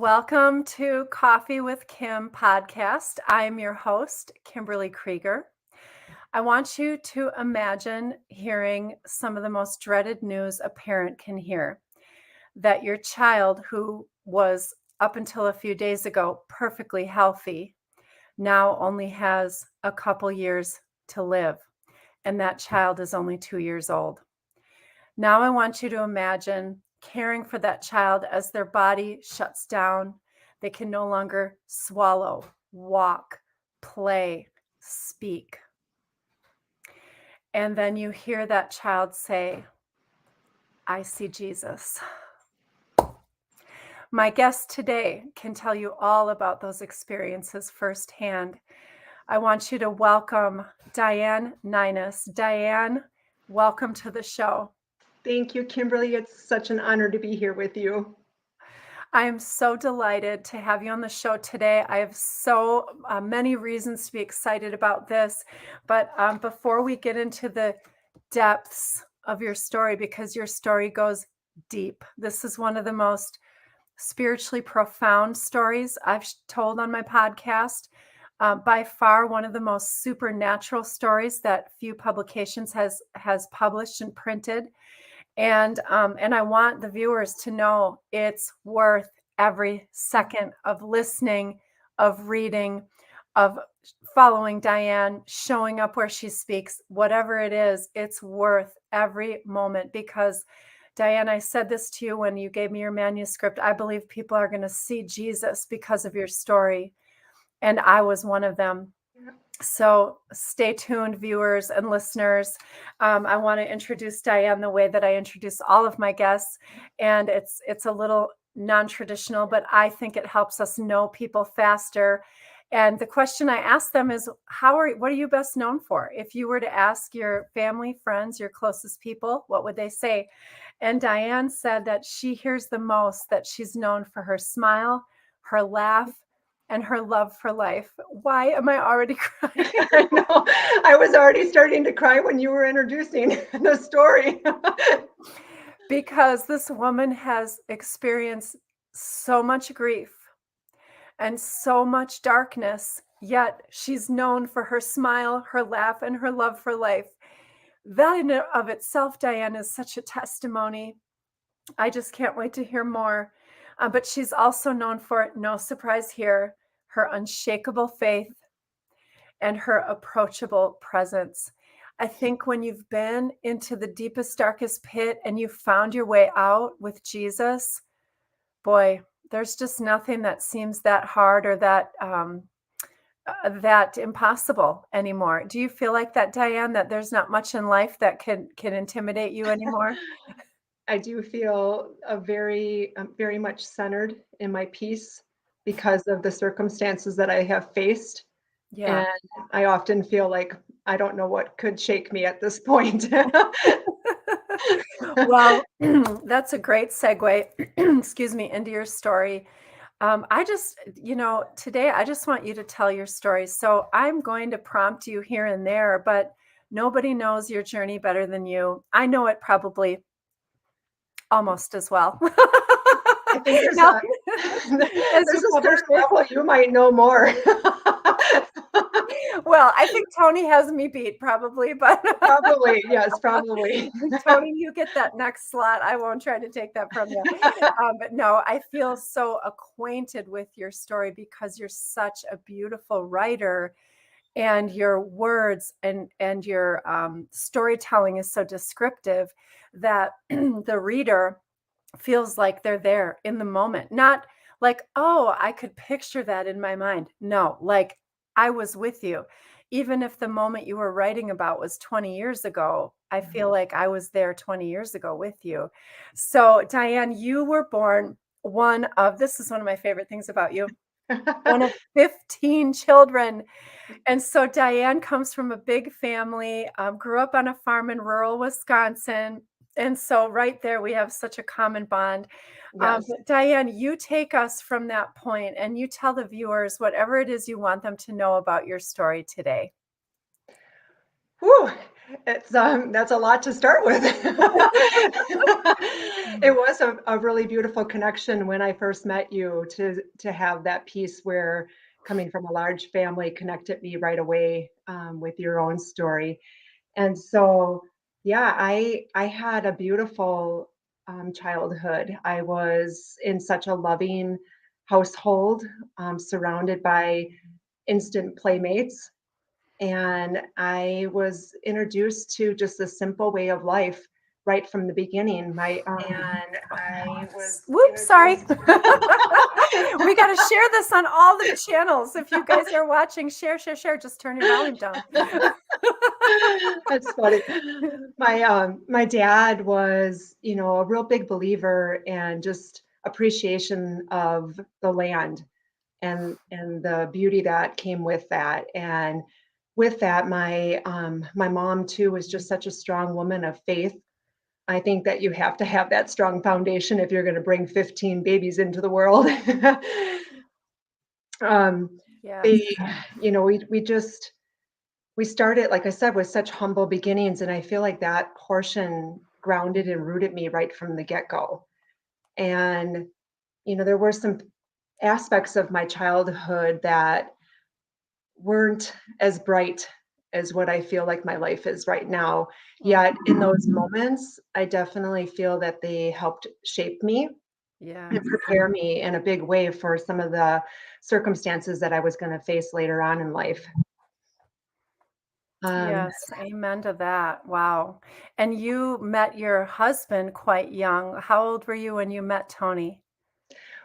Welcome to Coffee with Kim podcast. I'm your host, Kimberly Krieger. I want you to imagine hearing some of the most dreaded news a parent can hear, that your child, who was up until a few days ago perfectly healthy, now only has a couple years to live, and that child is only 2 years old. Now I want you to imagine caring for that child as their body shuts down. They can no longer swallow, walk, play, speak. And then you hear that child say, "I see Jesus." My guest today can tell you all about those experiences firsthand. I want you to welcome Diane Nienas. Diane, welcome to the show. Thank you, Kimberly. It's such an honor to be here with you. I am so delighted to have you on the show today. I have so many reasons to be excited about this. But before we get into the depths of your story, because your story goes deep, this is one of the most spiritually profound stories I've told on my podcast. By far, one of the most supernatural stories that few publications has published and printed. And I want the viewers to know it's worth every second of listening, of reading, of following Diane, showing up where she speaks, whatever it is, it's worth every moment because Diane, I said this to you when you gave me your manuscript. I believe people are going to see Jesus because of your story. And I was one of them. So stay tuned, viewers and listeners. I want to introduce Diane the way that I introduce all of my guests. And it's a little non-traditional, but I think it helps us know people faster. And the question I ask them is, what are you best known for? If you were to ask your family, friends, your closest people, what would they say? And Diane said that she hears the most that she's known for her smile, her laugh, and her love for life. Why am I already crying? I know. I was already starting to cry when you were introducing the story. Because this woman has experienced so much grief and so much darkness, yet she's known for her smile, her laugh, and her love for life. That in and of itself, Diane, is such a testimony. I just can't wait to hear more. But she's also known for, no surprise here, her unshakable faith and her approachable presence. I think when you've been into the deepest, darkest pit and you found your way out with Jesus, boy, there's just nothing that seems that hard or that impossible anymore. Do you feel like that, Diane, that there's not much in life that can intimidate you anymore? I do feel very much centered in my peace because of the circumstances that I have faced. Yeah. And I often feel like I don't know what could shake me at this point. Well, that's a great segue, excuse me, into your story. I just, today I just want you to tell your story. So I'm going to prompt you here and there, but nobody knows your journey better than you. I know it probably almost as well. I think Now, as there's you a publish certain this, level you might know more. well, I think Tony has me beat probably, but Probably, yes, probably. Tony, you get that next slot. I won't try to take that from you. But no, I feel so acquainted with your story because you're such a beautiful writer, and your words and your storytelling is so descriptive that the reader feels like they're there in the moment. Not like, oh, I could picture that in my mind. No, like I was with you. Even if the moment you were writing about was 20 years ago, I feel like I was there 20 years ago with you. So, Diane, you were born this is one of my favorite things about you, one of 15 children. And so Diane comes from a big family, grew up on a farm in rural Wisconsin. And so right there, we have such a common bond. Yes. But Diane, you take us from that point and you tell the viewers whatever it is you want them to know about your story today. Whew. It's that's a lot to start with. It was a really beautiful connection when I first met you to have that piece where coming from a large family connected me right away with your own story. And so, yeah, I had a beautiful childhood. I was in such a loving household, surrounded by instant playmates, and I was introduced to just a simple way of life right from the beginning. My Whoops, sorry. We got to share this on all the channels. If you guys are watching, share. Just turn your volume down. That's funny. My dad was, a real big believer and just appreciation of the land and the beauty that came with that. And with that, my mom too was just such a strong woman of faith. I think that you have to have that strong foundation if you're going to bring 15 babies into the world. Yes. They, we started, like I said, with such humble beginnings, and I feel like that portion grounded and rooted me right from the get-go. And there were some aspects of my childhood that weren't as bright as what I feel like my life is right now. Yet in those moments, I definitely feel that they helped shape me Yeah. and prepare me in a big way for some of the circumstances that I was going to face later on in life. Yes, amen to that. Wow. And you met your husband quite young. How old were you when you met Tony?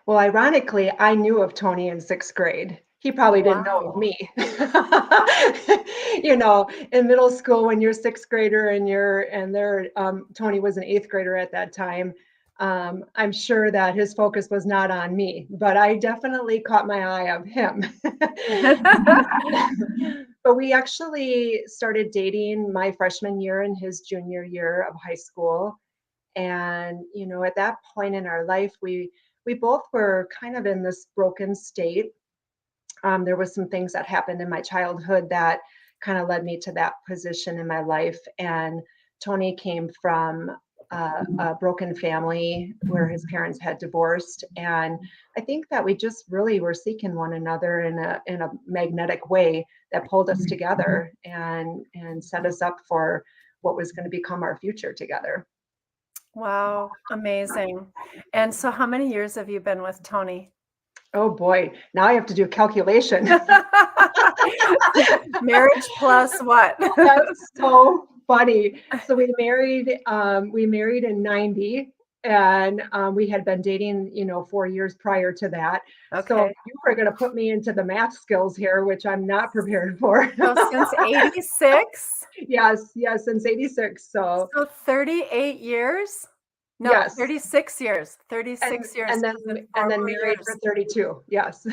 Well, ironically, I knew of Tony in 6th grade. He probably didn't know of Wow. me. In middle school when you're 6th grader Tony was an 8th grader at that time. I'm sure that his focus was not on me, but I definitely caught my eye of him. But we actually started dating my freshman year and his junior year of high school. And, at that point in our life, we both were kind of in this broken state. There was some things that happened in my childhood that kind of led me to that position in my life. And Tony came from a broken family where his parents had divorced, and I think that we just really were seeking one another in a magnetic way that pulled us together and set us up for what was going to become our future together. Wow, amazing. And so how many years have you been with Tony? Oh boy, now I have to do a calculation. Marriage plus what? That's so funny. So we married in 90, and we had been dating, 4 years prior to that. So Okay. you were going to put me into the math skills here, which I'm not prepared for. So since 86? Yes, since 86. So So 38 years? No, yes. 36 years. And 36 years and then 'cause then and 4 then more married for years. 32. Yes.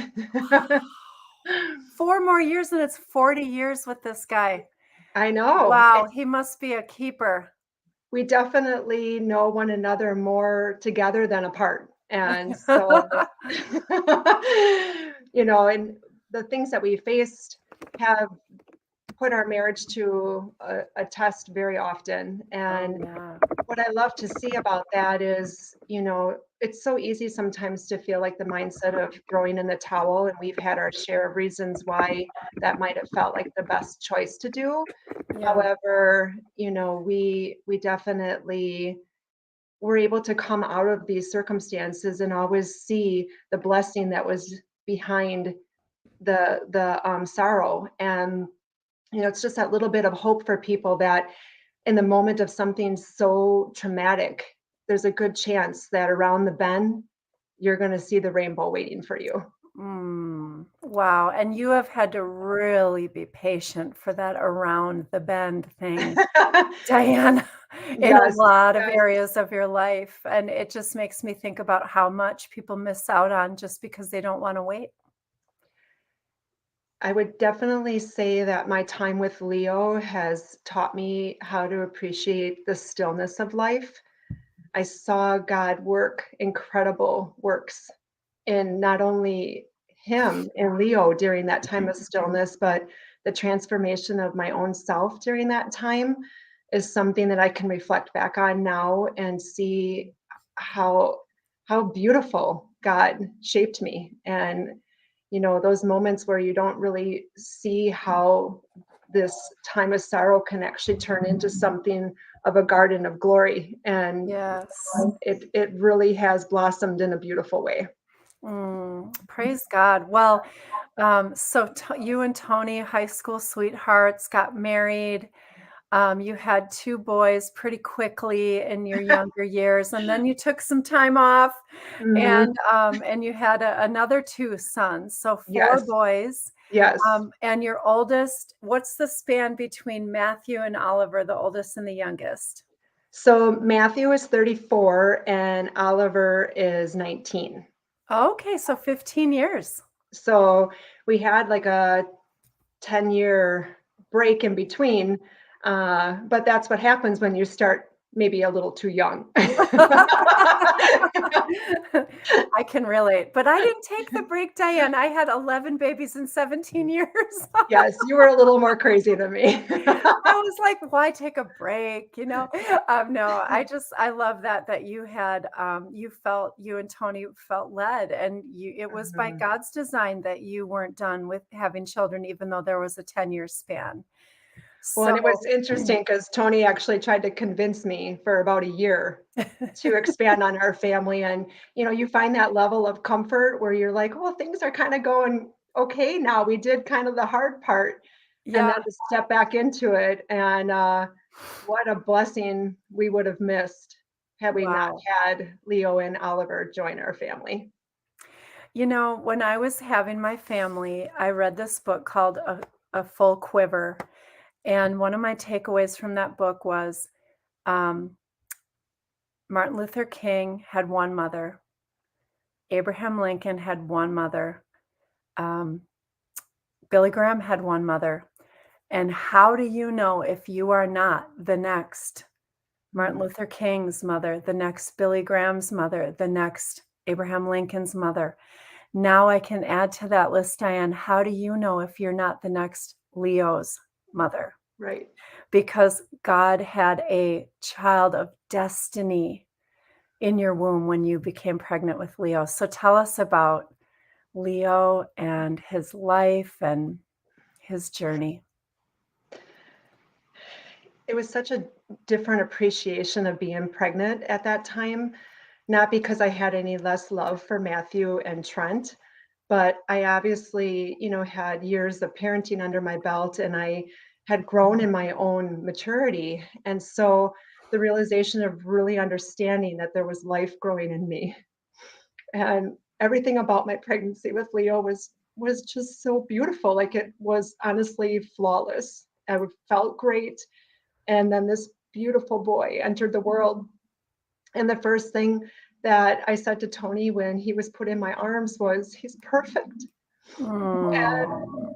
4 more years and it's 40 years with this guy. I know. Wow, he must be a keeper. We definitely know one another more together than apart. And so, and the things that we faced have put our marriage to a test very often. Oh, And yeah. what I love to see about that is, it's so easy sometimes to feel like the mindset of throwing in the towel. And we've had our share of reasons why that might have felt like the best choice to do. Yeah. However, we definitely were able to come out of these circumstances and always see the blessing that was behind the sorrow. And it's just that little bit of hope for people that in the moment of something so traumatic, there's a good chance that around the bend, you're going to see the rainbow waiting for you. Wow, and you have had to really be patient for that around the bend thing, Diane, in a Yes, lot of yes. areas of your life, and it just makes me think about how much people miss out on just because they don't wanna wait. I would definitely say that my time with Leo has taught me how to appreciate the stillness of life. I saw God work incredible works in not only him and Leo during that time of stillness, but the transformation of my own self during that time. is something that I can reflect back on now and see how beautiful God shaped me. And those moments where you don't really see how this time of sorrow can actually turn into something of a garden of glory. And Yes. it really has blossomed in a beautiful way. Praise God. Well, so you and Tony, high school sweethearts, got married. You had two boys pretty quickly in your younger years, and then you took some time off, Hmm. and you had another two sons, so four Yes. boys. Yes. And your oldest, what's the span between Matthew and Oliver, the oldest and the youngest? So Matthew is 34 and Oliver is 19. Okay, so 15 years. So we had like a 10-year break in between. But that's what happens when you start maybe a little too young. I can relate, but I didn't take the break, Diane. I had 11 babies in 17 years. Yes, you were a little more crazy than me. I was like, why take a break? No, I love that you had, you and Tony felt led, and it was by Mhm. God's design that you weren't done with having children, even though there was a 10-year span. Well, So, and it was interesting because Tony actually tried to convince me for about a year to expand on our family. And, you find that level of comfort where you're like, well, things are kind of going okay now. We did kind of the hard part. And yeah, then to step back into it. And what a blessing we would have missed had we not wow. had Leo and Oliver join our family. When I was having my family, I read this book called A Full Quiver. And one of my takeaways from that book was um, Martin Luther King had one mother, Abraham Lincoln had one mother, um, Billy Graham had one mother. And how do you know if you are not the next Martin Mm. Luther King's mother, the next Billy Graham's mother, the next Abraham Lincoln's mother? Now I can add to that list, Diane. How do you know if you're not the next Leo's mother? Right. Because God had a child of destiny in your womb when you became pregnant with Leo. So tell us about Leo and his life and his journey. It was such a different appreciation of being pregnant at that time, not because I had any less love for Matthew and Trent, but I obviously, had years of parenting under my belt and I had grown in my own maturity. And so the realization of really understanding that there was life growing in me and everything about my pregnancy with Leo was just so beautiful. Like it was honestly flawless. I felt great. And then this beautiful boy entered the world. And the first thing that I said to Tony when he was put in my arms was, he's perfect. Mm,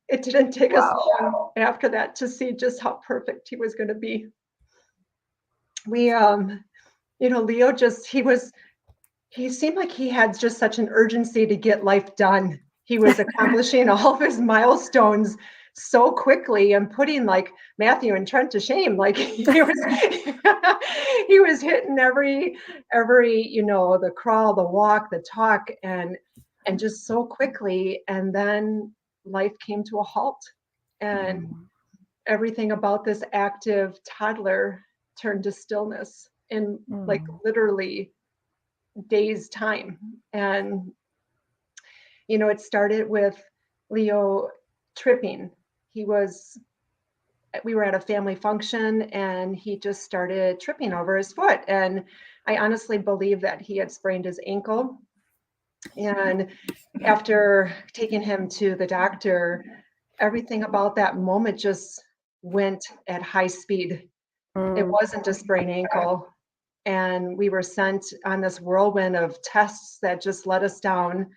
It didn't take us wow. long after that to see just how perfect he was going to be. We, Leo he seemed like he had just such an urgency to get life done. He was accomplishing all of his milestones so quickly and putting like Matthew and Trent to shame. Like he was he was hitting every, the crawl, the walk, the talk, and just so quickly. And then life came to a halt. And Mm, everything about this active toddler turned to stillness in like mm, literally days time. And it started with Leo tripping. he was we were at a family function and he just started tripping over his foot, and I honestly believe that he had sprained his ankle. And after taking him to the doctor, everything about that moment just went at high speed. It mm. wasn't a sprained ankle. And we were sent on this whirlwind of tests that just led us down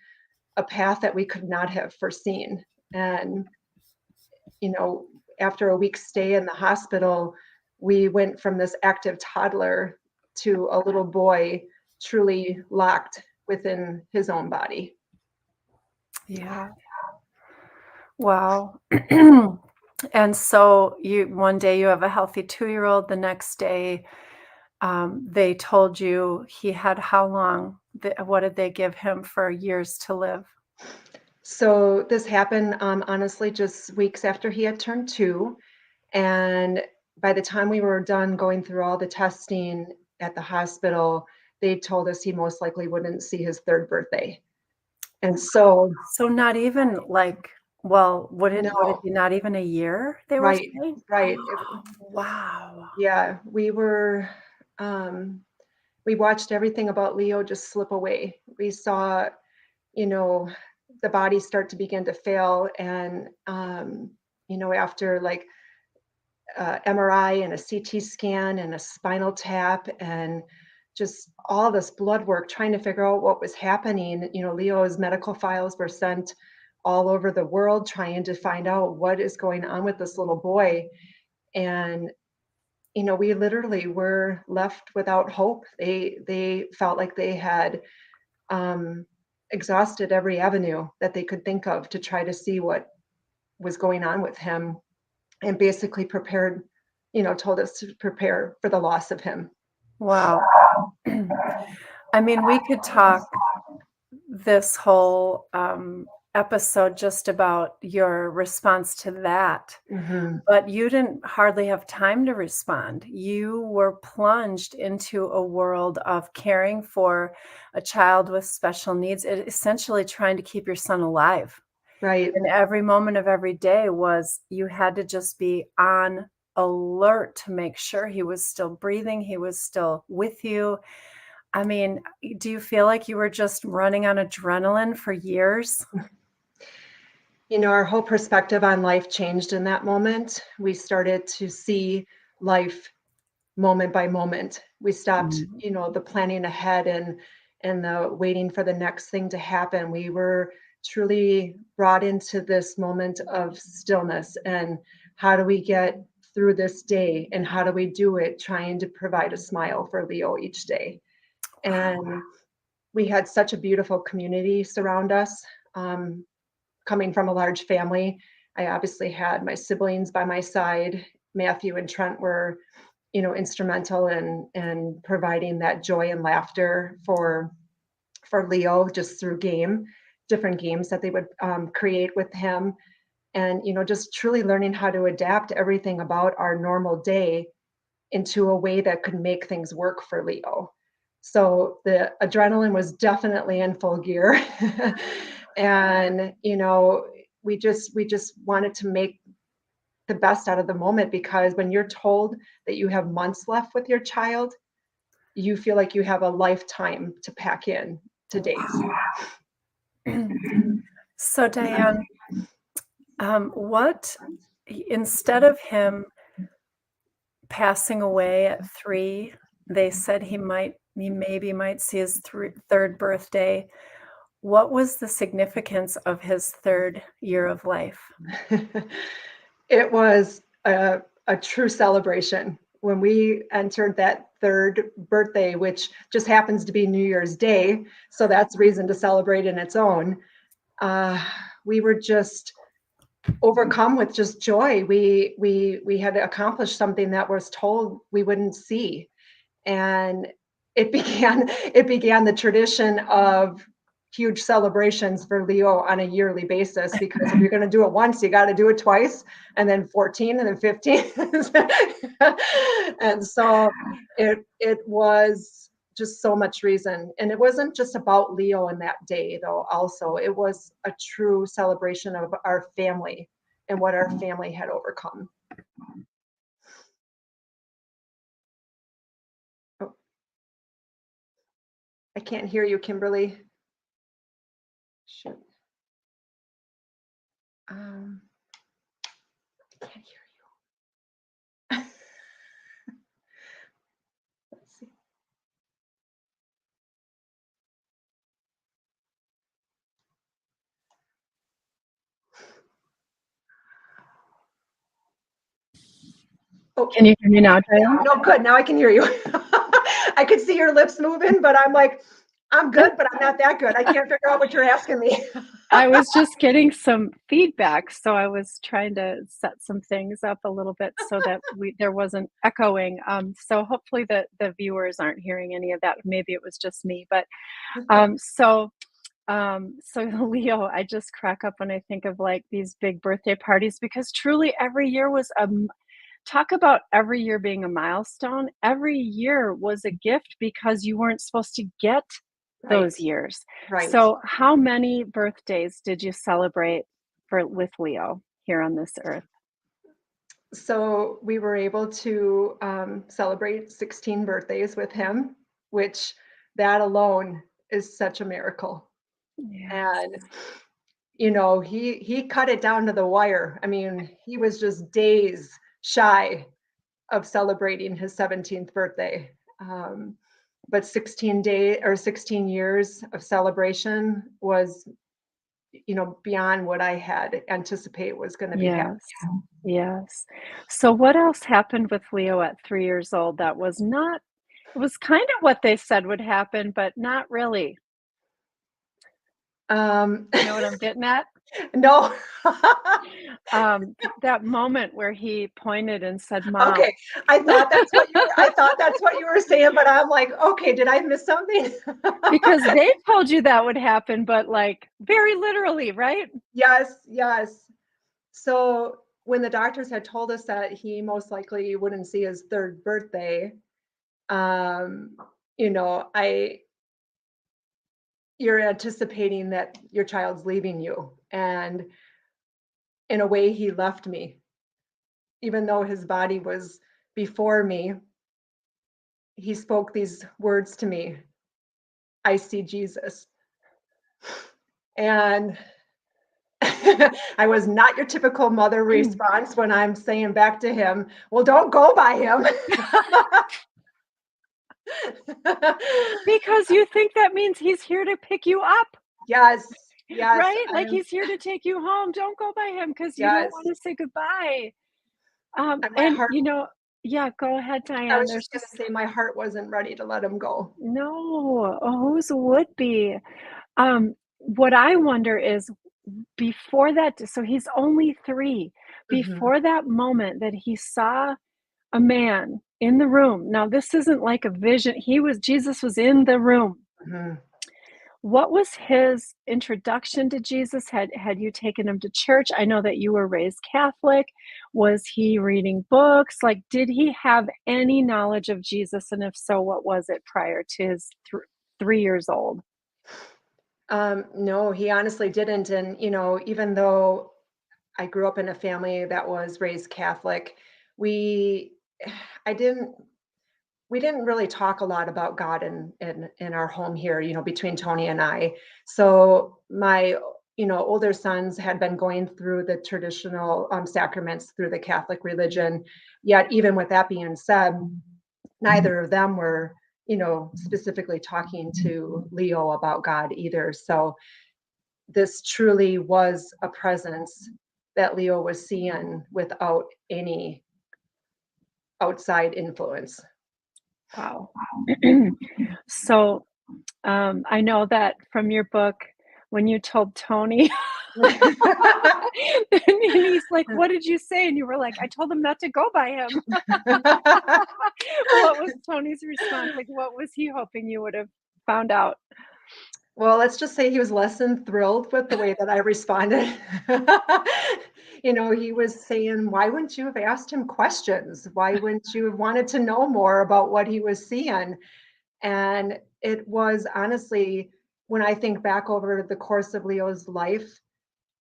a path that we could not have foreseen. And, you know, after a week's stay in the hospital, we went from this active toddler to a little boy truly locked within his own body. Yeah. Wow. And so one day you have a healthy 2-year-old, the next day, they told you he had how long? What did they give him for years to live? So this happened, honestly, just weeks after he had turned 2, and by the time we were done going through all the testing at the hospital, they told us he most likely wouldn't see his 3rd birthday. And so So not even like, well, would it no, be not even a year, they were right, saying? right. Wow. Yeah, um, we watched everything about Leo just slip away. We saw, you know, the body start to begin to fail, and after like MRI and a CT scan and a spinal tap and just all this blood work trying to figure out what was happening. Leo's medical files were sent all over the world trying to find out what is going on with this little boy. And we literally were left without hope. They felt like they had um, exhausted every avenue that they could think of to try to see what was going on with him, and basically told us to prepare for the loss of him. Wow. I mean, we could talk this whole episode just about your response to that, Hmm. but you didn't hardly have time to respond. You were plunged into a world of caring for a child with special needs, essentially trying to keep your son alive. Right. And every moment of every day was you had to just be on alert to make sure he was still breathing, he was still with you. I mean, do you feel like you were just running on adrenaline for years? Our whole perspective on life changed in that moment. We started to see life moment by moment. We stopped, Mhm. the planning ahead and the waiting for the next thing to happen. We were truly brought into this moment of stillness, and how do we get through this day, and how do we do it trying to provide a smile for Leo each day. Wow. And we had such a beautiful community surround us. Um, Coming from a large family, I obviously had my siblings by my side. Matthew and Trent were, instrumental in providing that joy and laughter for Leo, just through different games that they would create with him, and just truly learning how to adapt everything about our normal day into a way that could make things work for Leo. So the adrenaline was definitely in full gear. And we just wanted to make the best out of the moment, because when you're told that you have months left with your child, you feel like you have a lifetime to pack in to days. So, Diane, what instead of him passing away at 3, they said he maybe might see his 3rd birthday. What was the significance of his 3rd year of life? It was a true celebration when we entered that 3rd birthday, which just happens to be New Year's Day. So that's reason to celebrate in its own. We were just overcome with just joy. We had accomplished something that was told we wouldn't see, and it began the tradition of huge celebrations for Leo on a yearly basis, because if you're going to do it once, you got to do it twice, and then 14, and then 15. And so it was just so much reason. And it wasn't just about Leo in that day, though. Also, it was a true celebration of our family and what our family had overcome. Oh, I can't hear you, Kimberly. Shit. Um, I can't hear you. Let's see. Oh, Can you hear me now, Diane? no, good. Now I can hear you. I could see your lips moving, but I'm like, I'm good, but I'm not that good. I can't figure out what you're asking me. I was just getting some feedback, so I was trying to set some things up a little bit so that there wasn't echoing. So hopefully the viewers aren't hearing any of that. Maybe it was just me, but um, so so Leo, I just crack up when I think of like these big birthday parties because truly every year was talk about every year being a milestone. Every year was a gift because you weren't supposed to get Right, those years. right. So how many birthdays did you celebrate with Leo here on this earth? So we were able to celebrate 16 birthdays with him, which that alone is such a miracle. Yes. And he cut it down to the wire. I mean, he was just days shy of celebrating his 17th birthday. But 16 years of celebration was, beyond what I had anticipated was going to be happening. Yes. Yes. So what else happened with Leo at 3 years old that was not it was kind of what they said would happen, but not really. Um, You know what I'm getting at? no. That moment where he pointed and said, "Mom." Okay, I thought that's what you were saying, but I'm like, okay, did I miss something? Because they told you that would happen, but, like, very literally, right? Yes, yes. So when the doctors had told us that he most likely wouldn't see his third birthday, um, you know, I you're anticipating that your child's leaving you. And in a way, he left me. Even though his body was before me, he spoke these words to me: I see Jesus. And I was not your typical mother response when I'm saying back to him, well, don't go by him. Because you think that means he's here to pick you up, Yes, yes, right? Like, he's here to take you home. Don't go by him because you don't yes. wanna say goodbye. And my And, heart, yeah, go ahead, I Diane. was There's just just gonna say my heart wasn't ready to let him go. no. Oh, whose would be? What I wonder is before that so he's only 3. Mhm, Before that moment that he saw a man in the room. Now this isn't like a vision. Jesus was in the room. mhm. What was his introduction to Jesus? Had you taken him to church? I know that you were raised Catholic. Was he reading books? Like, did he have any knowledge of Jesus? And if so, what was it prior to his 3 years old? No, he honestly didn't. And, even though I grew up in a family that was raised Catholic, we, I didn't, we didn't really talk a lot about God in our home here, between Tony and I. So my, older sons had been going through the traditional sacraments through the Catholic religion. Yet, even with that being said, neither of them were, specifically talking to Leo about God either. So this truly was a presence that Leo was seeing without any outside influence. Wow. So, I know that from your book, when you told Tony, and he's like, "What did you say?" And you were like, "I told him not to go by him." What was Tony's response? Like, what was he hoping you would have found out? Well, let's just say he was less than thrilled with the way that I responded. He was saying, why wouldn't you have asked him questions? Why wouldn't you have wanted to know more about what he was seeing? And it was honestly, when I think back over the course of Leo's life,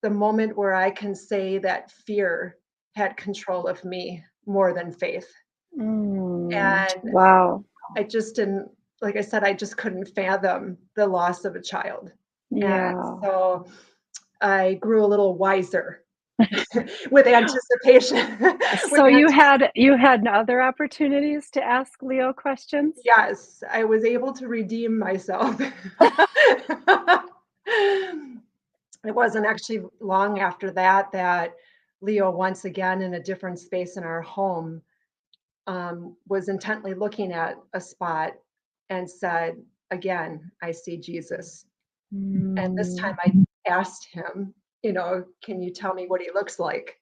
the moment where I can say that fear had control of me more than faith. And Wow. I just didn't, like I said, I just couldn't fathom the loss of a child. And Yeah. so I grew a little wiser with anticipation. with So you had other opportunities to ask Leo questions? Yes, I was able to redeem myself. It wasn't actually long after that that Leo, once again in a different space in our home, was intently looking at a spot and said, again, I see Jesus. And this time Mm. I asked him, can you tell me what he looks like?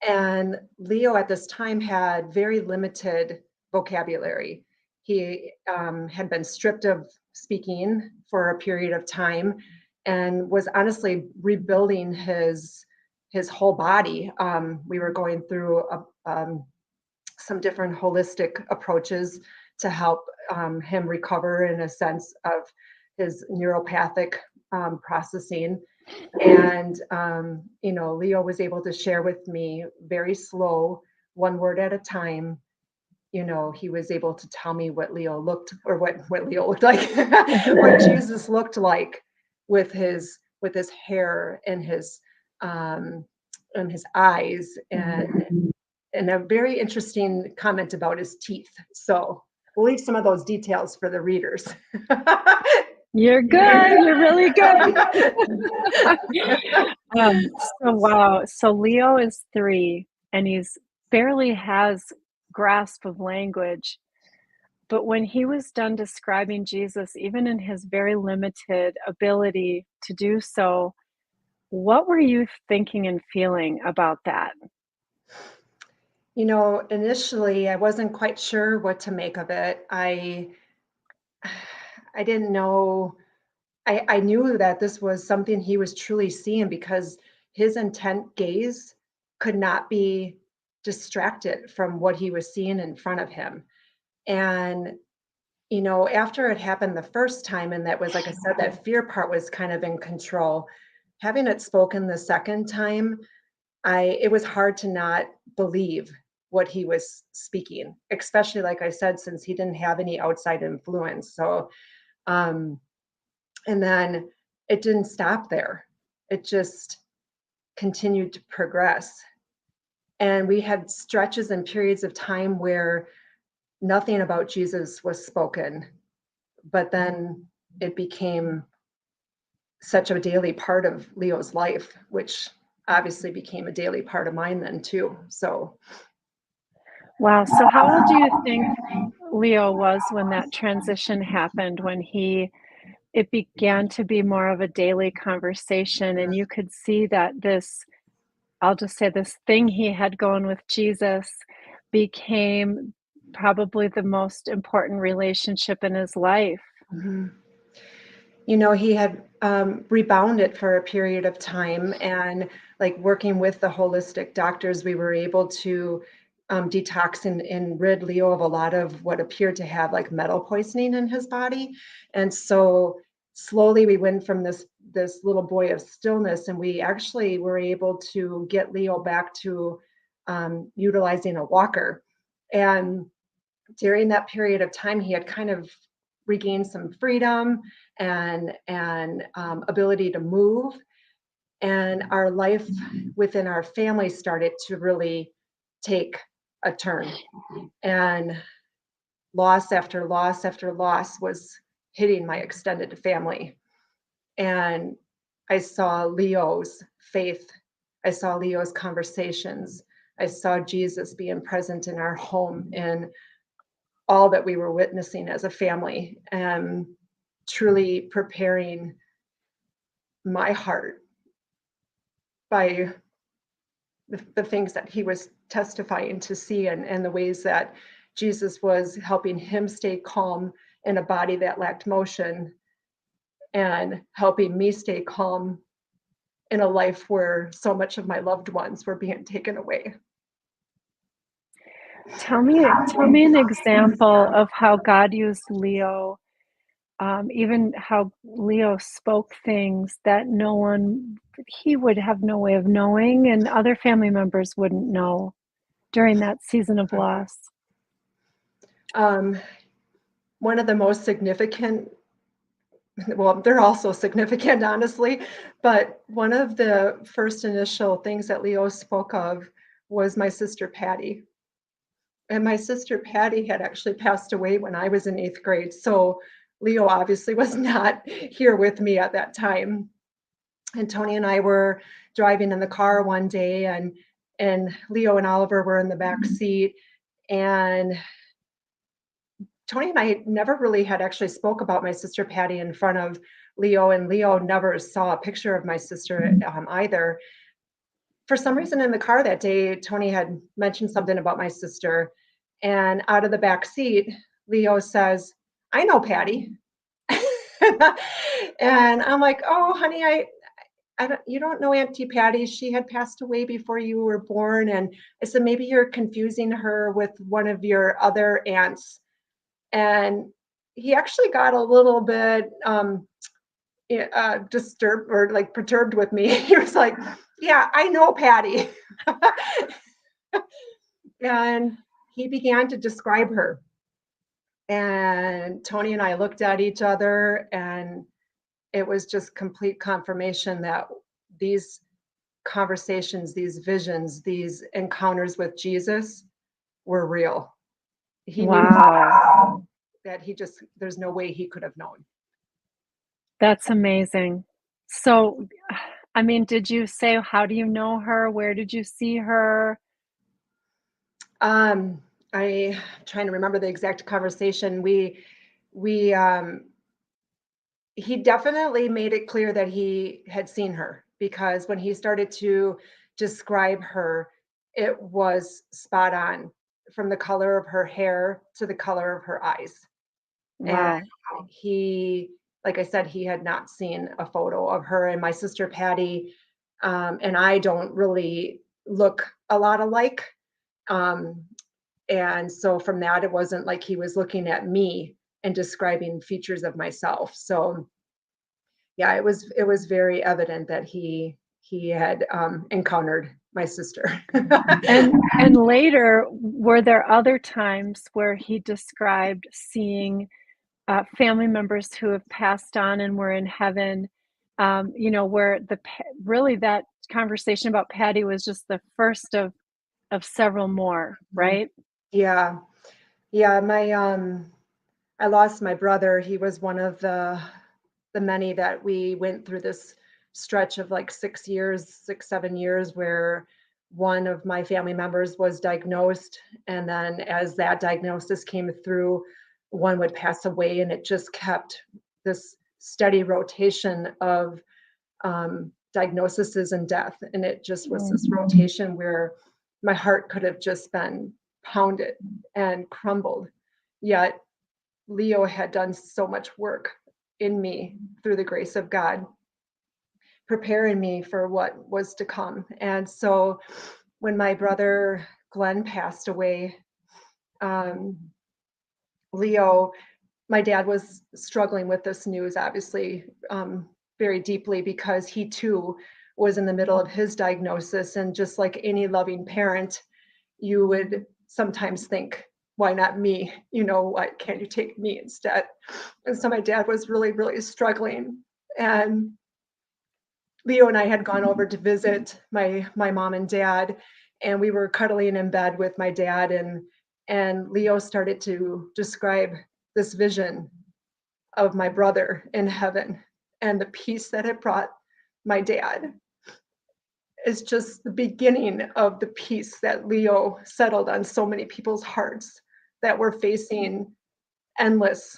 And Leo at this time had very limited vocabulary. He had been stripped of speaking for a period of time and was honestly rebuilding his whole body. We were going through some different holistic approaches to help him recover in a sense of his neuropathic processing. And, Leo was able to share with me very slow, one word at a time. He was able to tell me what Leo looked, or what Leo looked like, what Jesus looked like with his hair and his eyes, and a very interesting comment about his teeth. So we'll leave some of those details for the readers. You're good. You're really good. So wow. So Leo is 3 and he's barely has grasp of language. But when he was done describing Jesus, even in his very limited ability to do so, what were you thinking and feeling about that? Initially I wasn't quite sure what to make of it. I didn't know. I knew that this was something he was truly seeing because his intent gaze could not be distracted from what he was seeing in front of him. And, after it happened the first time, and that was, like I said, that fear part was kind of in control, having it spoken the second time, it was hard to not believe what he was speaking, especially, like I said, since he didn't have any outside influence. So, and then it didn't stop there. It just continued to progress. And we had stretches and periods of time where nothing about Jesus was spoken, but then it became such a daily part of Leo's life, which obviously became a daily part of mine then too. So. Wow. So how old do you think Leo was when that transition happened, when it began to be more of a daily conversation and you could see that I'll just say this thing he had going with Jesus became probably the most important relationship in his life? Mm-hmm. He had rebounded for a period of time, and like working with the holistic doctors, we were able to detox and rid Leo of a lot of what appeared to have like metal poisoning in his body. And so slowly we went from this little boy of stillness, and we actually were able to get Leo back to utilizing a walker. And during that period of time, he had kind of regained some freedom and ability to move. And our life within our family started to really take a turn. And loss after loss after loss was hitting my extended family. And I saw Leo's faith. I saw Leo's conversations. I saw Jesus being present in our home and all that we were witnessing as a family, and truly preparing my heart by the things that he was testifying to see, and the ways that Jesus was helping him stay calm in a body that lacked motion, and helping me stay calm in a life where so much of my loved ones were being taken away. Tell me an example of how God used Leo, even how Leo spoke things that he would have no way of knowing, and other family members wouldn't know during that season of loss. One of the most significant, well, they're also significant, honestly, but one of the first initial things that Leo spoke of was my sister Patty. And my sister Patty had actually passed away when I was in 8th grade. So Leo obviously was not here with me at that time. And Tony and I were driving in the car one day, and Leo and Oliver were in the back seat. And Tony and I never really had actually spoke about my sister Patty in front of Leo, and Leo never saw a picture of my sister either. For some reason in the car that day, Tony had mentioned something about my sister, and out of the back seat, Leo says, "I know Patty." And I'm like, "Oh, honey, you don't know Auntie Patty. She had passed away before you were born." And I said, "Maybe you're confusing her with one of your other aunts." And he actually got a little bit disturbed or like perturbed with me. He was like, "Yeah, I know Patty." And he began to describe her. And Tony and I looked at each other, and it was just complete confirmation that these conversations, these visions, these encounters with Jesus were real. He knew Wow. that there's no way he could have known. That's amazing. So, I mean, did you say, how do you know her? Where did you see her? I'm trying to remember the exact conversation. We he definitely made it clear that he had seen her, because when he started to describe her, it was spot on, from the color of her hair to the color of her eyes. And Wow. he, like I said, he had not seen a photo of her. And my sister Patty and I don't really look a lot alike. Um, and so from that, it wasn't like he was looking at me and describing features of myself. So yeah, it was very evident that he had encountered my sister. And later, were there other times where he described seeing family members who have passed on and were in heaven? Where really that conversation about Patty was just the first of several more, right? Yeah, yeah. I lost my brother. He was one of the many that we went through this stretch of like 6, 7 years, where one of my family members was diagnosed, and then as that diagnosis came through, one would pass away, and it just kept this steady rotation of diagnoses and death, and it just was this rotation where my heart could have just been pounded and crumbled. Yet Leo had done so much work in me through the grace of God, preparing me for what was to come. And so when my brother Glenn passed away, Leo, my dad was struggling with this news, obviously, very deeply, because he too was in the middle of his diagnosis. And just like any loving parent, you would sometimes think, why not me? Why can't you take me instead? And so my dad was really, really struggling. And Leo and I had gone over to visit my mom and dad, and we were cuddling in bed with my dad, and Leo started to describe this vision of my brother in heaven, and the peace that it brought my dad is just the beginning of the peace that Leo settled on so many people's hearts that were facing endless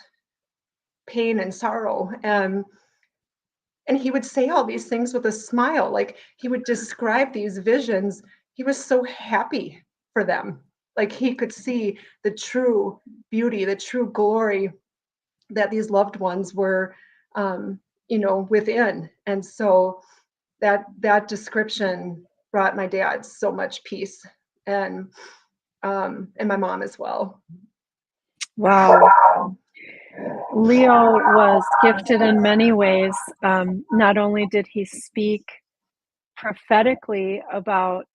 pain and sorrow. And he would say all these things with a smile. Like, he would describe these visions. He was so happy for them. Like, he could see the true beauty, the true glory that these loved ones were, within. And so that description brought my dad so much peace, and my mom as well. Wow. Leo was gifted in many ways. Not only did he speak prophetically about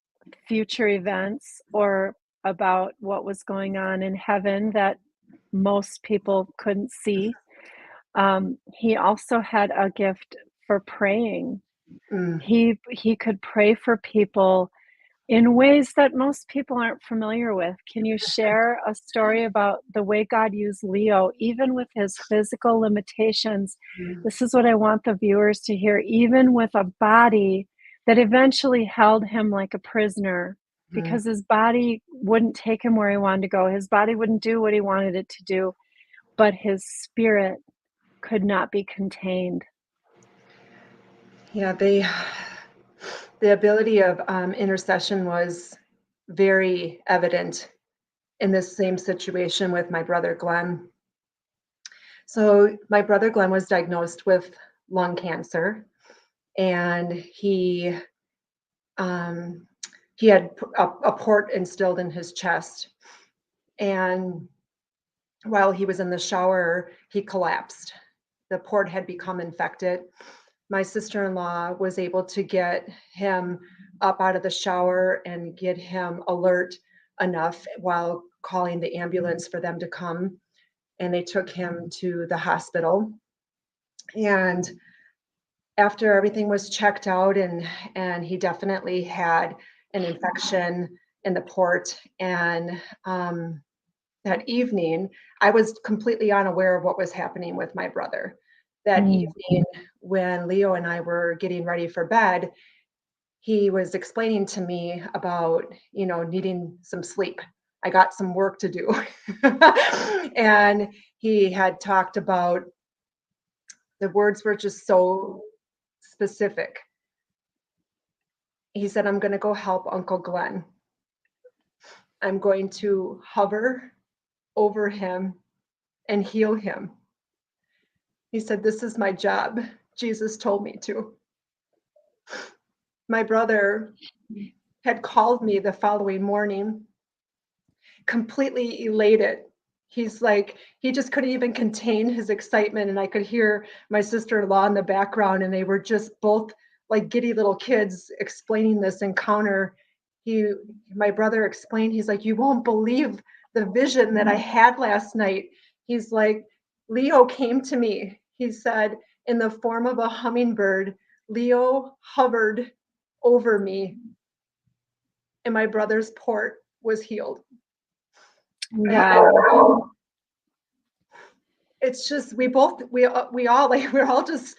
future events or about what was going on in heaven that most people couldn't see, he also had a gift for praying. Mm. He could pray for people in ways that most people aren't familiar with. Can you share a story about the way God used Leo, even with his physical limitations? This is what I want the viewers to hear. Even with a body that eventually held him like a prisoner, because his body wouldn't take him where he wanted to go. His body wouldn't do what he wanted it to do, but his spirit could not be contained. Yeah, the ability of intercession was very evident in this same situation with my brother Glenn. So my brother Glenn was diagnosed with lung cancer, and um, he had a port instilled in his chest, and while he was in the shower, he collapsed. The port had become infected. My sister-in-law was able to get him up out of the shower and get him alert enough while calling the ambulance for them to come. And they took him to the hospital. And after everything was checked out, and he definitely had an infection in the port. And that evening, I was completely unaware of what was happening with my brother. That Mm. evening, when Leo and I were getting ready for bed, he was explaining to me about, needing some sleep. I got some work to do. And he had talked about, the words were just so specific. He said, I'm going to go help Uncle Glenn. I'm going to hover over him and heal him. He said, this is my job. Jesus told me to. My brother had called me the following morning, completely elated. He's like, he just couldn't even contain his excitement. And I could hear my sister-in-law in the background, and they were just both like giddy little kids explaining this encounter. My brother explained, he's like, you won't believe the vision that I had last night. He's like, Leo came to me. He said, in the form of a hummingbird, Leo hovered over me, and my brother's port was healed. Wow. It's just we all like we're all just,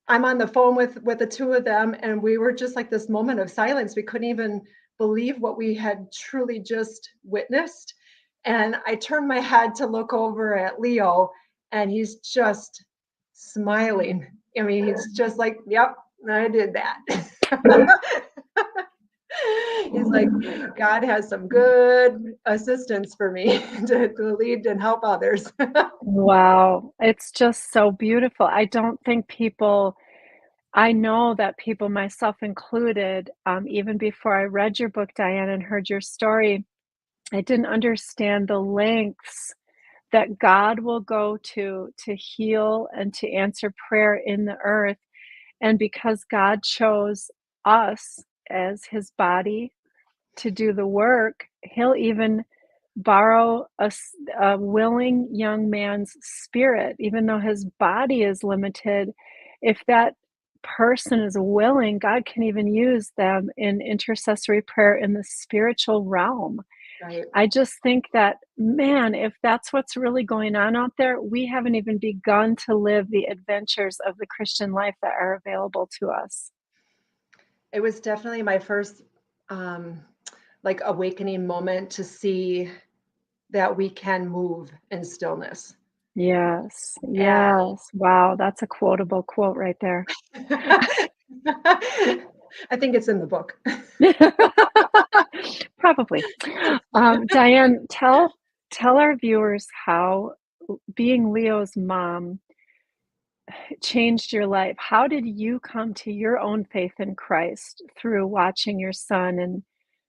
I'm on the phone with the two of them, and we were just like this moment of silence. We couldn't even believe what we had truly just witnessed. And I turned my head to look over at Leo, and he's just smiling. I mean, he's just like, yep, I did that. He's like, God has some good assistants for me to lead and help others. Wow. It's just so beautiful. I know that people, myself included, even before I read your book, Diane, and heard your story, I didn't understand the lengths that God will go to heal and to answer prayer in the earth. And because God chose us as his body to do the work, he'll even borrow a willing young man's spirit, even though his body is limited. If that person is willing, God can even use them in intercessory prayer in the spiritual realm. Right. I just think that, man, if that's what's really going on out there, we haven't even begun to live the adventures of the Christian life that are available to us. It was definitely my first like awakening moment to see that we can move in stillness. Yes, And yes. Wow, that's a quotable quote right there. I think it's in the book. Probably. Diane, tell our viewers how being Leo's mom changed your life. How did you come to your own faith in Christ through watching your son and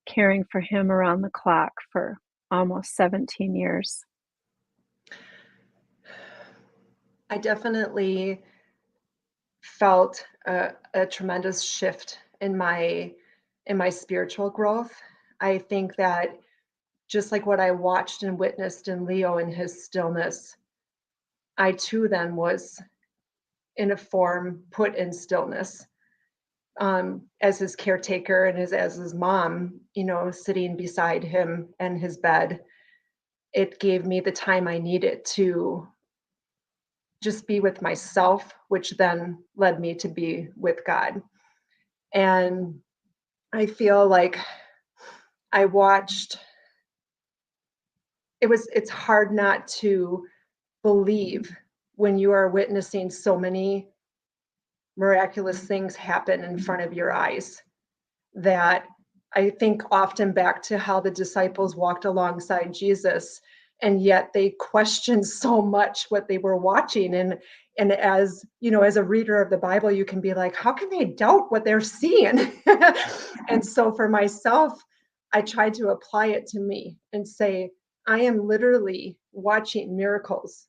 caring for him around the clock for almost 17 years? I definitely felt a tremendous shift in my spiritual growth. I think that just like what I watched and witnessed in Leo in his stillness, I too then was in a form put in stillness, as his caretaker and as his mom, sitting beside him and his bed. It gave me the time I needed to just be with myself, which then led me to be with God. And I feel like I watched, it's hard not to believe when you are witnessing so many miraculous things happen in front of your eyes, that I think often back to how the disciples walked alongside Jesus, and yet they questioned so much what they were watching. And as you know, as a reader of the Bible, you can be like, how can they doubt what they're seeing? And so for myself, I tried to apply it to me and say, I am literally watching miracles.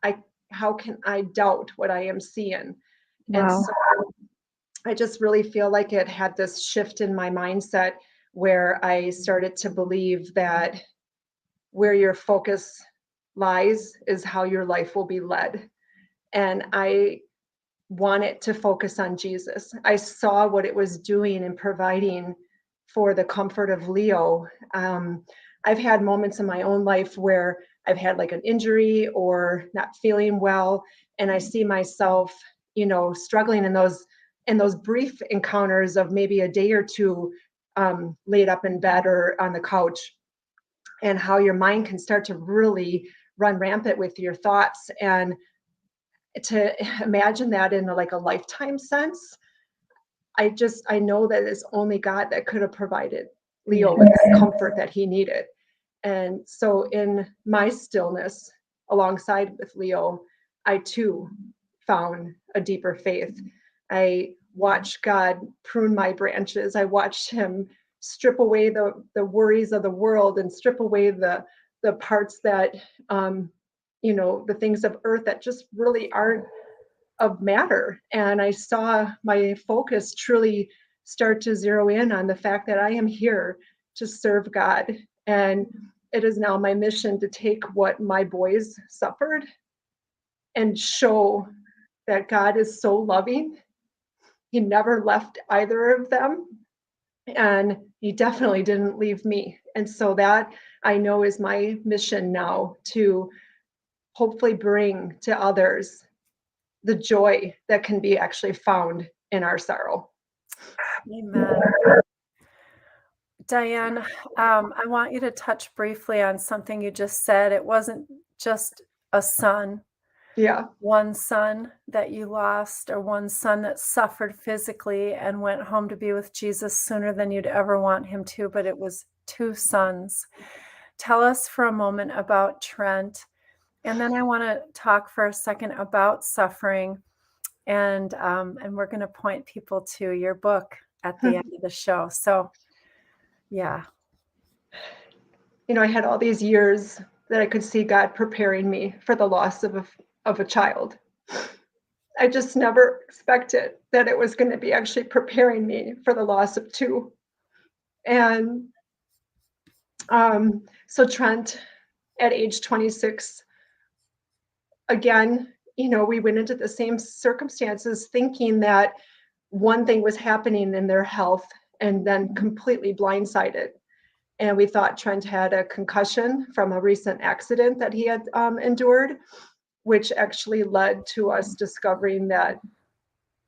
I How can I doubt what I am seeing? And Wow. so I just really feel like it had this shift in my mindset where I started to believe that where your focus lies is how your life will be led. And I wanted to focus on Jesus. I saw what it was doing and providing for the comfort of Leo. I've had moments in my own life where I've had like an injury or not feeling well, and I see myself, struggling in those brief encounters of maybe a day or two, laid up in bed or on the couch, and how your mind can start to really run rampant with your thoughts. And to imagine that in like a lifetime sense, I know that it's only God that could have provided Leo with the comfort that he needed. And so in my stillness alongside with Leo, I too found a deeper faith. I watched God prune my branches. I watched him strip away the worries of the world and strip away the parts that the things of earth that just really aren't of matter. And I saw my focus truly start to zero in on the fact that I am here to serve God. And it is now my mission to take what my boys suffered and show that God is so loving. He never left either of them. And he definitely didn't leave me. And so that I know is my mission now, to hopefully bring to others the joy that can be actually found in our sorrow. Amen. Diane, I want you to touch briefly on something you just said. It wasn't just a son, Yeah. one son that you lost, or one son that suffered physically and went home to be with Jesus sooner than you'd ever want him to, but it was two sons. Tell us for a moment about Trent, and then I want to talk for a second about suffering, and we're going to point people to your book at the end of the show. So, yeah. I had all these years that I could see God preparing me for the loss of a child. I just never expected that it was going to be actually preparing me for the loss of two. And so Trent, at age 26, again, we went into the same circumstances thinking that one thing was happening in their health, and then completely blindsided. And we thought Trent had a concussion from a recent accident that he had endured, which actually led to us discovering that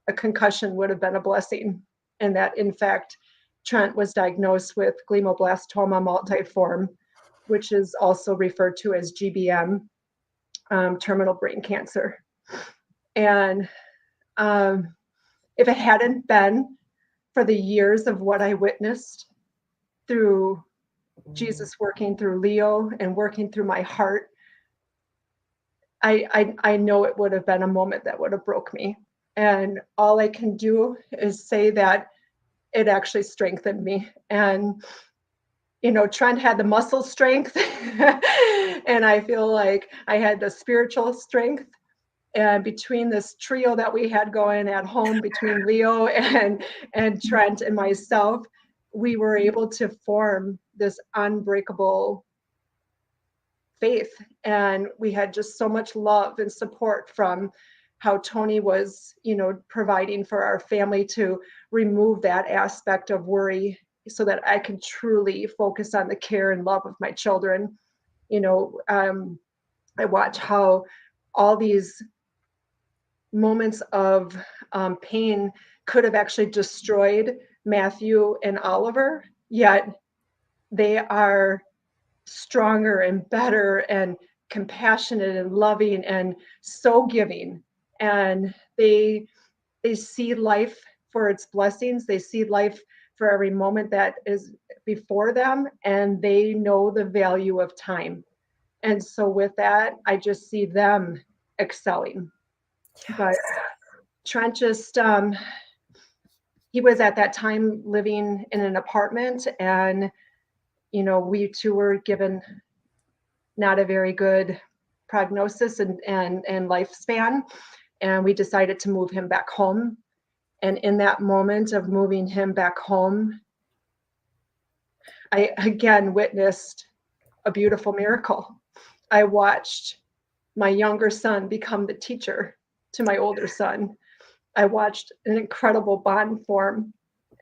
a concussion would have been a blessing, and that in fact Trent was diagnosed with glioblastoma multiforme, which is also referred to as GBM, terminal brain cancer. And if it hadn't been for the years of what I witnessed through Jesus working through Leo and working through my heart, I know it would have been a moment that would have broke me. And all I can do is say that it actually strengthened me. And Trent had the muscle strength, and I feel like I had the spiritual strength. And between this trio that we had going at home, between Leo and Trent and myself, we were able to form this unbreakable faith. And we had just so much love and support from how Tony was, providing for our family to remove that aspect of worry so that I could truly focus on the care and love of my children. I watch how all these moments of pain could have actually destroyed Matthew and Oliver, yet they are stronger and better and compassionate and loving and so giving. And they they see life for its blessings. They see life for every moment that is before them, and they know the value of time. And so with that, I just see them excelling. But Yes. Trent just, he was at that time living in an apartment, and, we two were given not a very good prognosis and lifespan. And we decided to move him back home. And in that moment of moving him back home, I again witnessed a beautiful miracle. I watched my younger son become the teacher to my older son. I watched an incredible bond form,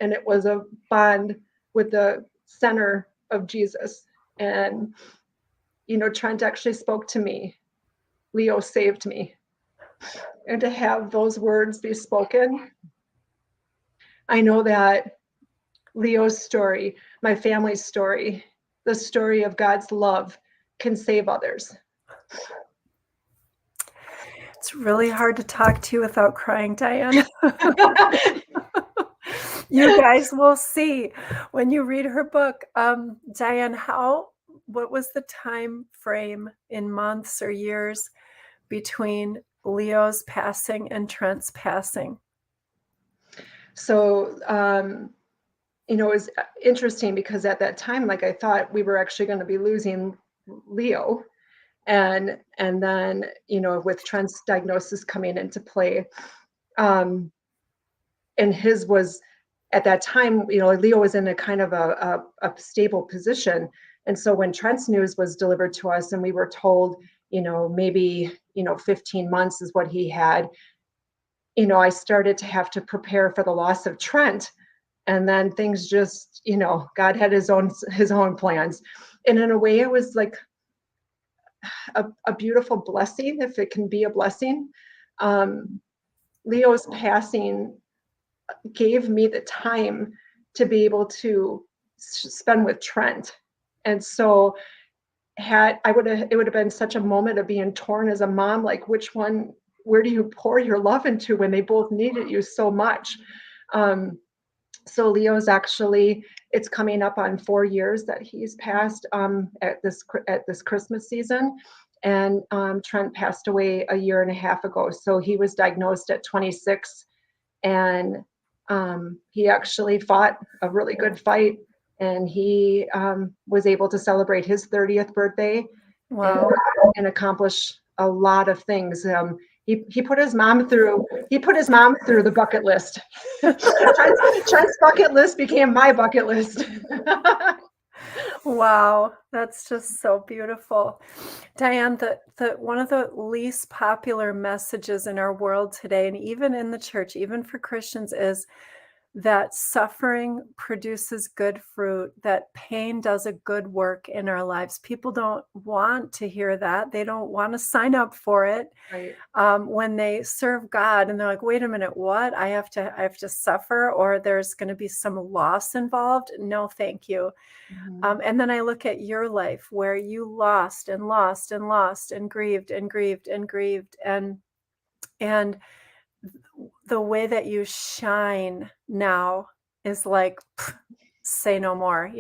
and it was a bond with the center of Jesus. And, Trent actually spoke to me. Leo saved me. And to have those words be spoken, I know that Leo's story, my family's story, the story of God's love can save others. It's really hard to talk to you without crying, Diane. You guys will see when you read her book. Diane, what was the time frame in months or years between Leo's passing and Trent's passing? So, it was interesting because at that time, like, I thought we were actually going to be losing Leo. And then, with Trent's diagnosis coming into play, and his was at that time, Leo was in a kind of a stable position. And so when Trent's news was delivered to us and we were told, maybe, 15 months is what he had, I started to have to prepare for the loss of Trent. And then things just, God had his own plans. And in a way, it was like a beautiful blessing, if it can be a blessing. Leo's passing gave me the time to be able to spend with Trent. And so it would have been such a moment of being torn as a mom, like, where do you pour your love into when they both needed you so much? So Leo's actually, it's coming up on 4 years that he's passed at this Christmas season. And Trent passed away a year and a half ago. So he was diagnosed at 26, and he actually fought a really good fight, and he was able to celebrate his 30th birthday. Wow. and accomplish a lot of things. He put his mom through the bucket list. Trent's bucket list became my bucket list. Wow, that's just so beautiful. Diane, the one of the least popular messages in our world today, and even in the church, even for Christians, is that suffering produces good fruit, that pain does a good work in our lives. People don't want to hear that. They don't want to sign up for it. Right. When they serve God and they're like, wait a minute, what? I have to suffer, or there's going to be some loss involved. No, thank you. Mm-hmm. And then I look at your life where you lost and lost and lost and grieved and grieved and grieved. And the way that you shine now is like, say no more,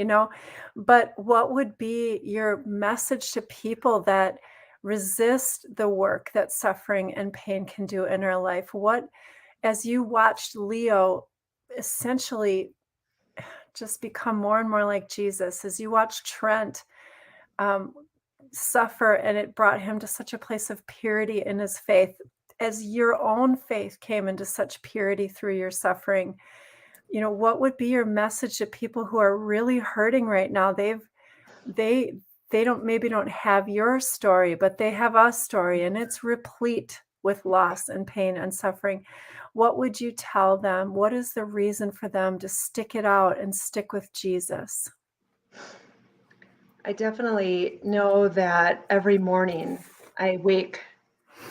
But what would be your message to people that resist the work that suffering and pain can do in our life? What, as you watched Leo essentially just become more and more like Jesus, as you watched Trent suffer, and it brought him to such a place of purity in his faith, as your own faith came into such purity through your suffering, what would be your message to people who are really hurting right now? They don't have your story, but they have a story, and it's replete with loss and pain and suffering. What would you tell them? What is the reason for them to stick it out and stick with Jesus? I definitely know that every morning I wake,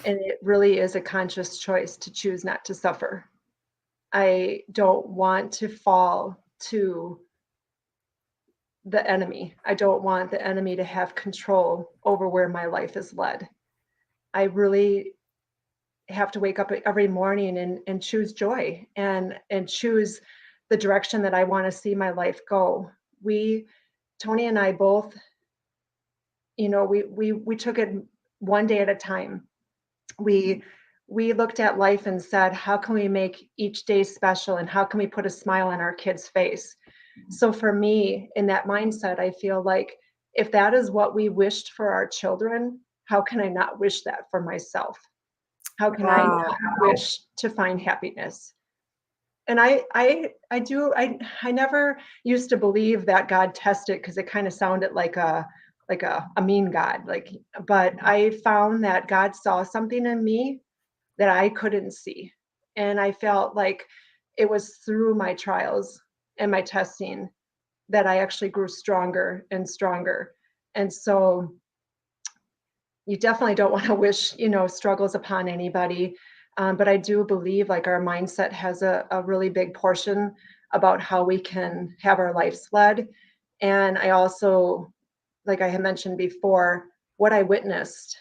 and it really is a conscious choice to choose not to suffer. I don't want to fall to the enemy. I don't want the enemy to have control over where my life is led. I really have to wake up every morning and choose joy and choose the direction that I want to see my life go. Tony and I both, we took it one day at a time. We looked at life and said, how can we make each day special, and how can we put a smile on our kids' face? So for me, in that mindset, I feel like if that is what we wished for our children, how can I not wish that for myself? How can I Wow. not wish to find happiness? And I never used to believe that God tested, because it kind of sounded like a mean God. But I found that God saw something in me that I couldn't see. And I felt like it was through my trials and my testing that I actually grew stronger and stronger. And so you definitely don't want to wish, struggles upon anybody. But I do believe like our mindset has a really big portion about how we can have our lives led. And I also, like I had mentioned before, what I witnessed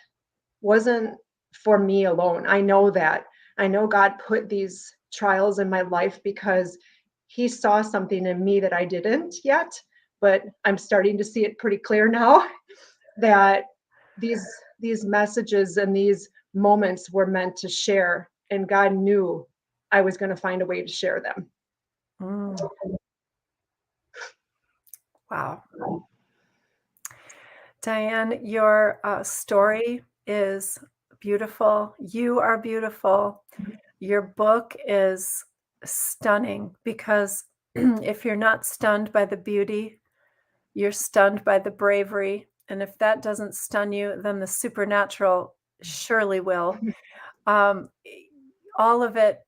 wasn't for me alone. I know that. I know God put these trials in my life because he saw something in me that I didn't yet, but I'm starting to see it pretty clear now that these messages and these moments were meant to share, and God knew I was going to find a way to share them. Mm. Wow. Diane, your story is beautiful. You are beautiful. Your book is stunning, because if you're not stunned by the beauty, you're stunned by the bravery. And if that doesn't stun you, then the supernatural surely will. All of it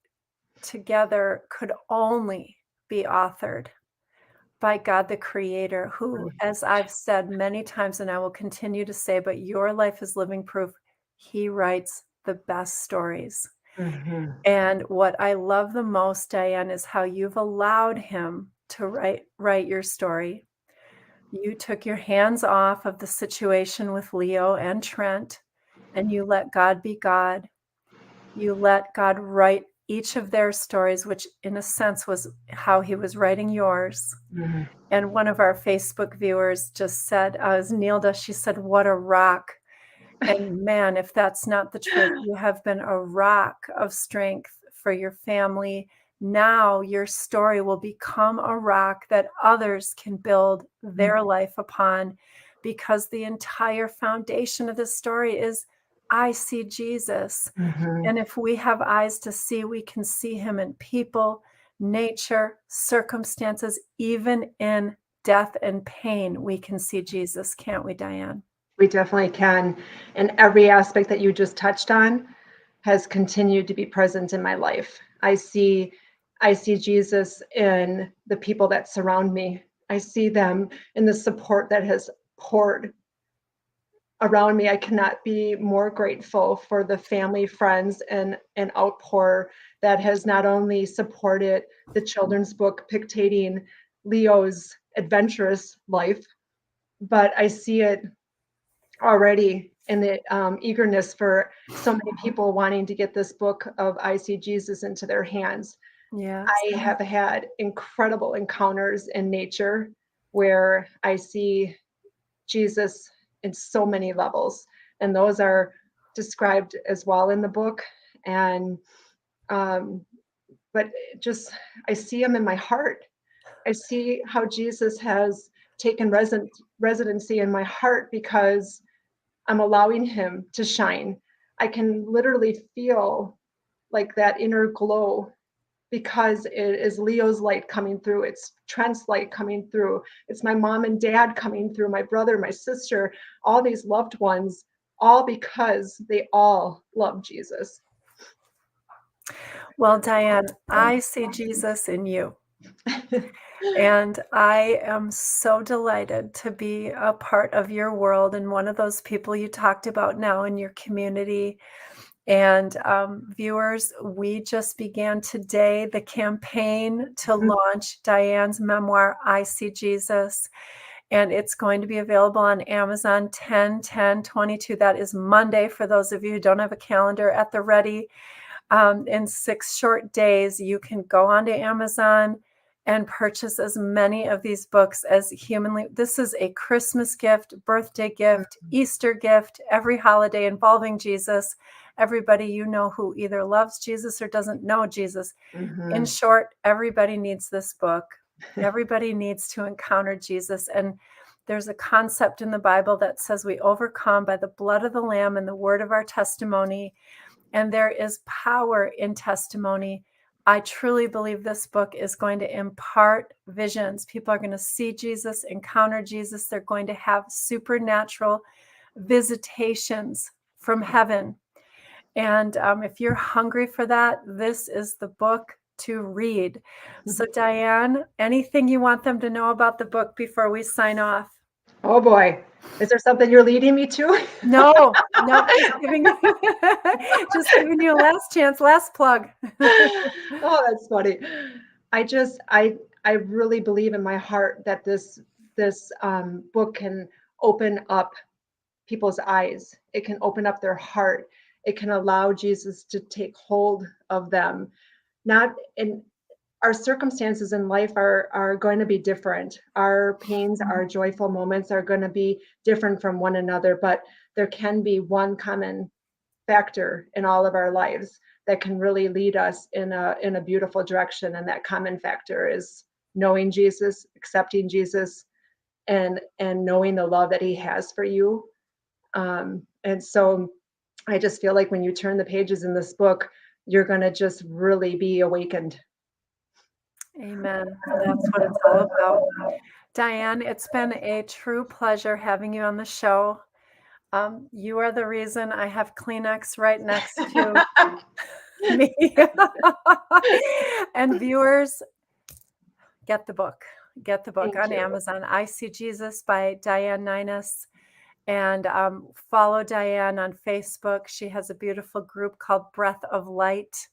together could only be authored by God the Creator, who, as I've said many times, and I will continue to say, but your life is living proof, he writes the best stories. Mm-hmm. And what I love the most, Diane, is how you've allowed him to write your story. You took your hands off of the situation with Leo and Trent, and you let God be God. You let God write each of their stories, which in a sense was how he was writing yours. Mm-hmm. And one of our Facebook viewers just said, as Nilda, she said, what a rock. And man, if that's not the truth, you have been a rock of strength for your family. Now your story will become a rock that others can build their life upon, because the entire foundation of this story is, I see Jesus. Mm-hmm. And if we have eyes to see, we can see him in people, nature, circumstances, even in death and pain. We can see Jesus, can't we, Diane? We definitely can. And every aspect that you just touched on has continued to be present in my life. I see Jesus in the people that surround me. I see them in the support that has poured around me. I cannot be more grateful for the family, friends, and an outpour that has not only supported the children's book dictating Leo's adventurous life, but I see it already in the eagerness for so many people wanting to get this book of I See Jesus into their hands. Yes. I have had incredible encounters in nature where I see Jesus in so many levels, and those are described as well in the book. And but just I see him in my heart. I see how Jesus has taken residency in my heart because I'm allowing him to shine. I can literally feel like that inner glow because it is Leo's light coming through. It's Trent's light coming through. It's my mom and dad coming through, my brother, my sister, all these loved ones, all because they all love Jesus. Well, Diane, I see Jesus in you. And I am so delighted to be a part of your world and one of those people you talked about now in your community. And viewers, we just began today the campaign to launch Diane's memoir, I See Jesus. and it's going to be available on Amazon 10/10/22. That is Monday for those of you who don't have a calendar at the ready. In 6 short days, you can go onto Amazon and purchase as many of these books as humanly. This is a Christmas gift, birthday gift, Easter gift, every holiday involving Jesus. Everybody you know who either loves Jesus or doesn't know Jesus. In short, everybody needs this book. Everybody needs to encounter Jesus. And there's a concept in the Bible that says we overcome by the blood of the Lamb and the word of our testimony. And there is power in testimony. I truly believe this book is going to impart visions. People are going to see Jesus, encounter Jesus. They're going to have supernatural visitations from heaven. And if you're hungry for that, this is the book to read. So, Diane, anything you want them to know about the book before we sign off? Oh boy. Is there something you're leading me to? No, just giving you a last chance, last plug. Oh, that's funny. I really believe in my heart that this book can open up people's eyes. It can open up their heart. It can allow Jesus to take hold of them. Not in our circumstances in life are going to be different. Our pains, our joyful moments are going to be different from one another, but there can be one common factor in all of our lives that can really lead us in a beautiful direction. And that common factor is knowing Jesus, accepting Jesus, and knowing the love that he has for you. And so I just feel like when you turn the pages in this book, you're going to just really be awakened. Amen. That's what it's all about. Diane, it's been a true pleasure having you on the show. You are the reason I have Kleenex right next to me. And viewers, get the book. Get the book on Amazon. I See Jesus by Diane Nienas. And follow Diane on Facebook. She has a beautiful group called Breath of Light.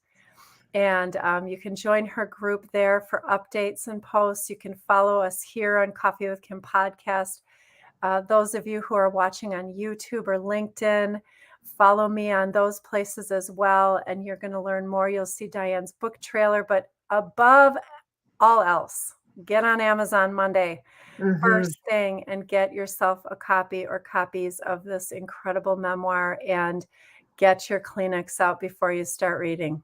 And you can join her group there for updates and posts. You can follow us here on Coffee with Kim podcast. Those of you who are watching on YouTube or LinkedIn, follow me on those places as well. And you're going to learn more. You'll see Diane's book trailer. But above all else, get on Amazon Monday. First thing, and get yourself a copy or copies of this incredible memoir, and get your Kleenex out before you start reading.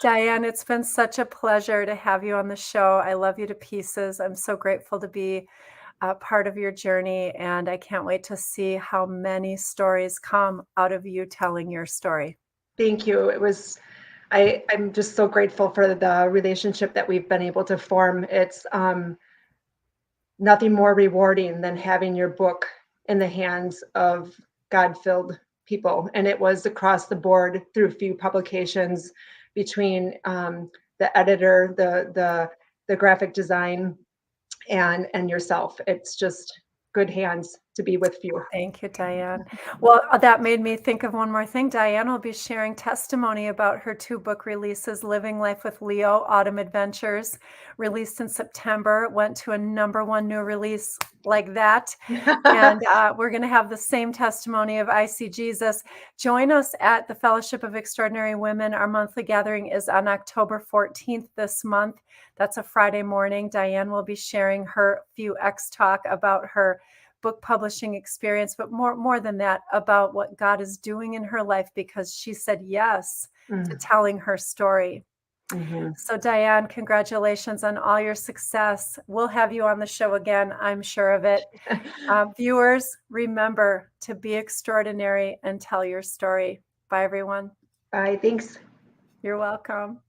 Diane, it's been such a pleasure to have you on the show. I love you to pieces. I'm so grateful to be a part of your journey, and I can't wait to see how many stories come out of you telling your story. Thank you. I'm just so grateful for the relationship that we've been able to form. It's nothing more rewarding than having your book in the hands of God-filled people. And it was across the board through a few publications between the editor, the graphic design, and yourself. It's just good hands to be with you. Thank you, Diane. Well, that made me think of one more thing. Diane will be sharing testimony about her 2 book releases, Living Life with Leo, Autumn Adventures, released in September, went to a #1 new release like that. And we're going to have the same testimony of I See Jesus. Join us at the Fellowship of Extraordinary Women. Our monthly gathering is on October 14th this month. That's a Friday morning. Diane will be sharing her few X talk about her book publishing experience, but more than that, about what God is doing in her life, because she said yes to telling her story. So Diane, congratulations on all your success. We'll have you on the show again, I'm sure of it. Viewers, remember to be extraordinary and tell your story. Bye, everyone. Bye. Thanks. You're welcome.